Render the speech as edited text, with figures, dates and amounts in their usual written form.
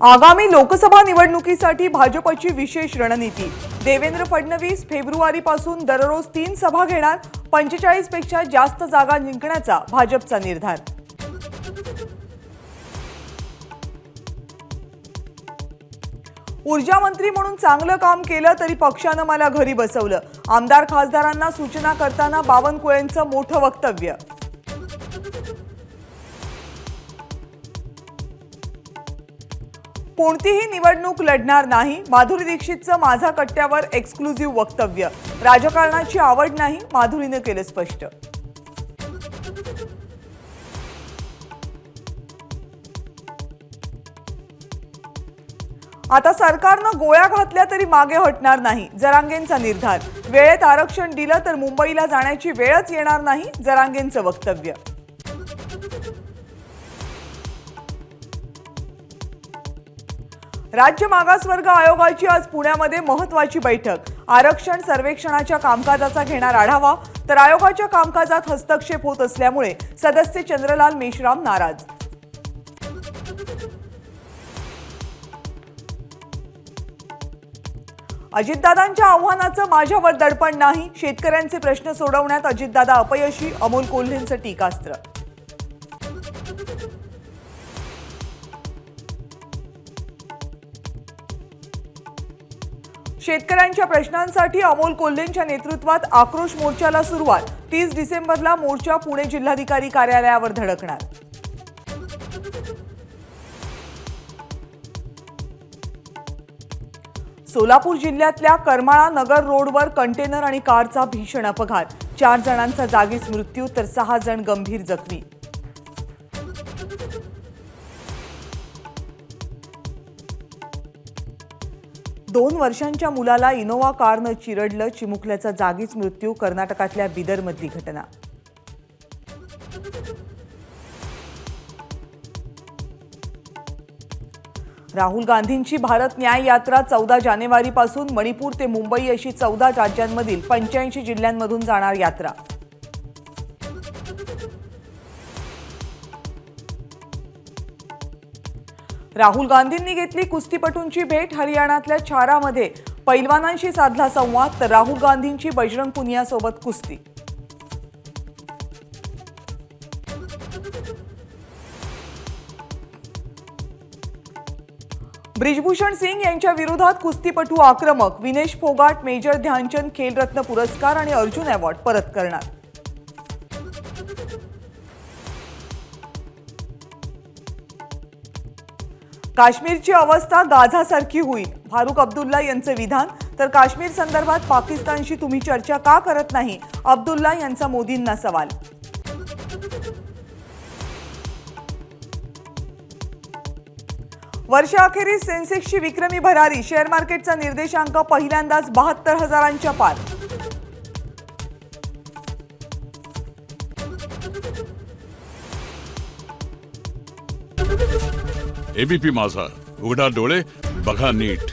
आगामी लोकसभा निवडणुकीसाठी भाजपची विशेष रणनीती। देवेंद्र फडणवीस फेब्रुवारीपासून दररोज 3 सभा घेणार। 45 पेक्षा जास्त जागा जिंकण्याचा भाजपचा निर्धार। ऊर्जा मंत्री म्हणून चांगलं काम केलं तरी पक्षाने मला घरी बसवलं। आमदार खासदारांना सूचना करताना बावनकुळेंचं मोठं वक्तव्य। कोणतीही निवडणूक लढणार नाही, माधुरी दीक्षितचं माझा कट्ट्यावर एक्सक्लुझिव्ह वक्तव्य। राजकारणाची आवड नाही, माधुरीने केलं स्पष्ट। आता सरकारनं गोळ्या घातल्या तरी मागे हटणार नाही, जरांगेंचा निर्धार। वेळेत आरक्षण दिलं तर मुंबईला जाण्याची वेळच येणार नाही, जरांगेंचं वक्तव्य। राज्य मागासवर्ग आयोगाची आज पुण्यामध्ये महत्त्वाची बैठक। आरक्षण सर्वेक्षणाच्या कामकाजाचा घेणार आढावा, तर आयोगाच्या कामकाजात हस्तक्षेप होत असल्यामुळे सदस्य चंद्रलाल मेश्राम नाराज। अजितदादांच्या आव्हानाचं माझ्यावर दडपण नाही, शेतकऱ्यांचे प्रश्न सोडवण्यात अजितदादा अपयशी, अमोल कोल्हेंचं टीकास्त्र। शेतकऱ्यांच्या प्रश्नांसाठी अमोल कोल्हेंच्या नेतृत्वात आक्रोश मोर्चाला सुरुवात। 30 डिसेंबरला मोर्चा पुणे जिल्हाधिकारी कार्यालयावर धडकणार। सोलापूर जिल्ह्यातल्या करमाळा नगर रोडवर कंटेनर आणि कारचा भीषण अपघात। 4 जणांचा जागीच मृत्यू तर 6 जण गंभीर जखमी। दोन वर्षांच्या मुलाला इनोवा कारनं चिरडलं, चिमुकल्याचा जागीच मृत्यू। कर्नाटकातल्या बिदरमधली घटना। राहुल गांधींची भारत न्याय यात्रा 14 जानेवारीपासून मणिपूर ते मुंबई अशी 14 राज्यांमधील 85 जिल्ह्यांमधून जाणार यात्रा। राहुल गांधींनी घेतली कुस्तीपटूंची भेट। हरियाणातल्या छारामध्ये पैलवानांशी साधला संवाद, तर राहुल गांधींची बजरंग पुनियासोबत कुस्ती। ब्रिजभूषण सिंग यांच्या विरोधात कुस्तीपटू आक्रमक। विनेश फोगाट मेजर ध्यानचंद खेलरत्न पुरस्कार आणि अर्जुन अवॉर्ड परत करणार। काश्मीरची अवस्था गाझासारखी होईल, फारुख अब्दुल्ला यांचं विधान। तर काश्मीर संदर्भात पाकिस्तानशी तुम्ही चर्चा का करत नाही, अब्दुल्ला यांचा मोदींना सवाल। वर्षाअखेरीस सेन्सेक्सची विक्रमी भरारी। शेअर मार्केटचा निर्देशांक पहिल्यांदाच 72,000च्या पार। एबीपी माझा, उघडा डोळे बघा नीट।